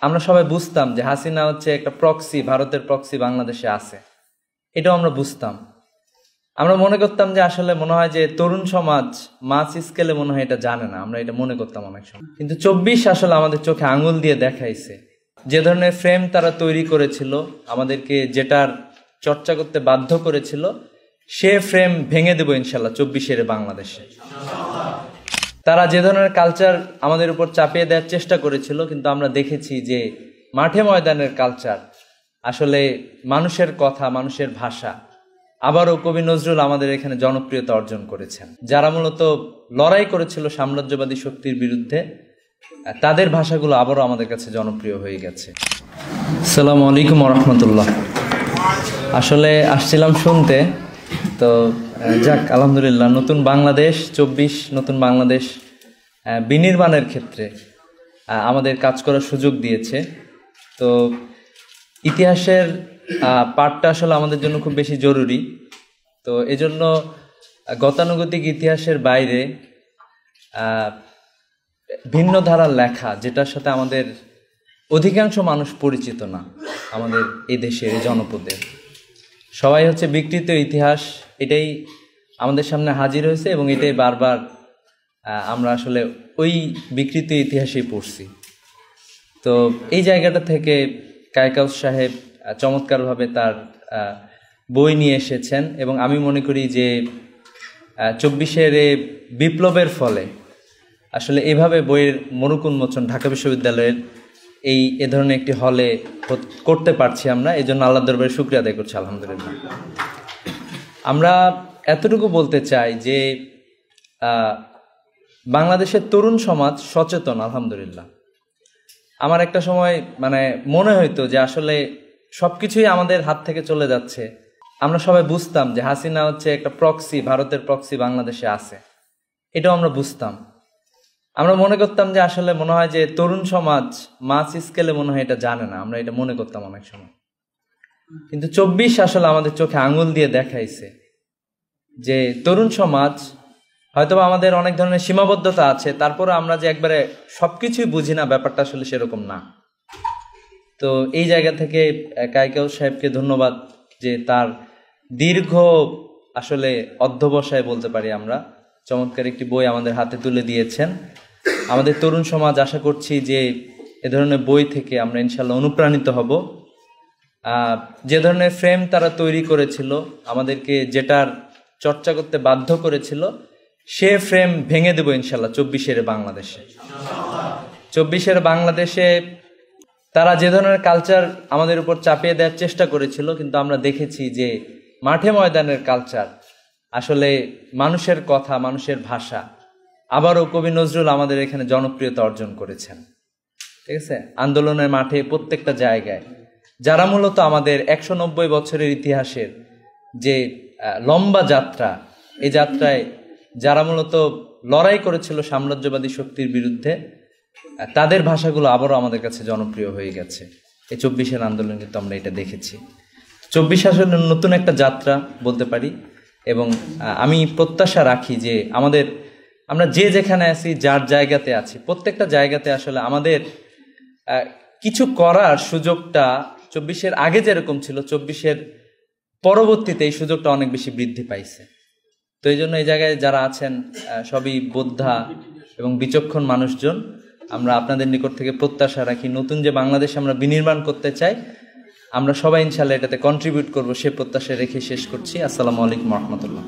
আমরা সবাই বুঝতাম যে হাসিনা হচ্ছে একটা প্রক্সি, ভারতের প্রক্সি বাংলাদেশে আছে, এটাও আমরা বুঝতাম। আমরা মনে করতাম যে আসলে মনে হয় যে তরুণ সমাজ মাস স্কেলে মনে হয় এটা জানে না, আমরা এটা মনে করতাম অনেক সময়। কিন্তু 24 আসলে আমাদের চোখে আঙুল দিয়ে দেখাইছে যে ধরনের ফ্রেম তারা তৈরি করেছিল, আমাদেরকে যেটার চর্চা করতে বাধ্য করেছিল, সে ফ্রেম ভেঙে দেবো ইনশাল্লাহ 24-এর বাংলাদেশে। তারা যে ধরনের কালচার আমাদের উপর চাপিয়ে দেওয়ার চেষ্টা করেছিল, কিন্তু আমরা দেখেছি যে মাঠে ময়দানের কালচার, আসলে মানুষের কথা, মানুষের ভাষা। আবারও কবি নজরুল আমাদের এখানে জনপ্রিয়তা অর্জন করেছেন। যারা মূলত লড়াই করেছিল সাম্রাজ্যবাদী শক্তির বিরুদ্ধে, তাদের ভাষাগুলো আবারও আমাদের কাছে জনপ্রিয় হয়ে গেছে। আসসালামু আলাইকুম ওয়া রাহমাতুল্লাহ। আসলে আসছিলাম শুনতে, তো যাক আলহামদুলিল্লাহ, নতুন বাংলাদেশ 24 নতুন বাংলাদেশ বিনির্মাণের ক্ষেত্রে আমাদের কাজ করার সুযোগ দিয়েছে। তো ইতিহাসের পাঠটা আসলে আমাদের জন্য খুব বেশি জরুরি। তো এজন্য গতানুগতিক ইতিহাসের বাইরে ভিন্ন ধারার লেখা, যেটার সাথে আমাদের অধিকাংশ মানুষ পরিচিত না, আমাদের এই দেশের এই জনপদে সবাই হচ্ছে বিকৃত ইতিহাস, এটাই আমাদের সামনে হাজির হয়েছে এবং এটাই বারবার আমরা আসলে ওই বিকৃত ইতিহাসেই পড়ছি। তো এই জায়গাটা থেকে কায়কাউস সাহেব চমৎকারভাবে তার বই নিয়ে এসেছেন এবং আমি মনে করি যে 24-এর বিপ্লবের ফলে আসলে এভাবে বইয়ের মরুক উন্মোচন ঢাকা বিশ্ববিদ্যালয়ের এ ধরনের একটি হলে করতে পারছি আমরা, এই জন্য আল্লাহর দরবারে শুকরিয়া আদায় করছি আলহামদুলিল্লাহ। আমরা এতটুকু বলতে চাই যে বাংলাদেশের তরুণ সমাজ সচেতন আলহামদুলিল্লাহ। আমার একটা সময় মনে হইতো যে আসলে সবকিছুই আমাদের হাত থেকে চলে যাচ্ছে। আমরা সবাই বুঝতাম যে হাসিনা হচ্ছে একটা প্রক্সি, ভারতের প্রক্সি বাংলাদেশে আছে, এটাও আমরা বুঝতাম। আমরা মনে করতাম যে আসলে মনে হয় যে তরুণ সমাজ মাস স্কেলে মনে হয় এটা জানে না, আমরা এটা মনে করতাম অনেক সময়। কিন্তু 24 আসলে আমাদের চোখে আঙুল দিয়ে দেখাইছে যে তরুণ সমাজ, হয়তোবা আমাদের অনেক ধরনের সীমাবদ্ধতা আছে, তারপরে আমরা যে একবারে সবকিছুই বুঝি না, ব্যাপারটা আসলে সেরকম না। তো এই জায়গা থেকে কায়কাউস সাহেবকে ধন্যবাদ যে তার দীর্ঘ আসলে অধ্যবসায় বলতে পারি আমরা, চমৎকার একটি বই আমাদের হাতে তুলে দিয়েছেন। আমাদের তরুণ সমাজ আশা করছি যে এ ধরনের বই থেকে আমরা ইনশাল্লাহ অনুপ্রাণিত হব। যে ধরনের ফ্রেম তারা তৈরি করেছিল, আমাদেরকে যেটার চর্চা করতে বাধ্য করেছিল, সে ফ্রেম ভেঙে দেবো ইনশাল্লাহ 24-এর বাংলাদেশে। 24-এর বাংলাদেশে তারা যে ধরনের কালচার আমাদের উপর চাপিয়ে দেওয়ার চেষ্টা করেছিল, কিন্তু আমরা দেখেছি যে মাঠে ময়দানের কালচার, আসলে মানুষের কথা, মানুষের ভাষা। আবারও কবি নজরুল আমাদের এখানে জনপ্রিয়তা অর্জন করেছেন, ঠিক আছে। আন্দোলনের মাঠে প্রত্যেকটা জায়গায় যারা মূলত আমাদের 190 বছরের ইতিহাসের যে লম্বা যাত্রা, এই যাত্রায় যারা মূলত লড়াই করেছিল সাম্রাজ্যবাদী শক্তির বিরুদ্ধে, তাদের ভাষাগুলো আবারও আমাদের কাছে জনপ্রিয় হয়ে গেছে। এই 24-এর আন্দোলন কিন্তু আমরা এটা দেখেছি। 24 আসলে নতুন একটা যাত্রা বলতে পারি এবং আমি প্রত্যাশা রাখি যে আমরা যে যেখানে আছি, যার জায়গাতে আছি, প্রত্যেকটা জায়গাতে আসলে আমাদের কিছু করার সুযোগটা 24-এর আগে যেরকম ছিল, 24-এর পরবর্তীতে এই সুযোগটা অনেক বেশি বৃদ্ধি পাইছে। তো এই জন্য এই জায়গায় যারা আছেন সবই বোদ্ধা এবং বিচক্ষণ মানুষজন, আমরা আপনাদের নিকট থেকে প্রত্যাশা রাখি নতুন যে বাংলাদেশ আমরা বিনির্মাণ করতে চাই, আমরা সবাই ইনশাল্লাহ এটাতে কন্ট্রিবিউট করবো, সে প্রত্যাশা রেখে শেষ করছি। আসসালামু আলাইকুম ওয়া রাহমাতুল্লাহ।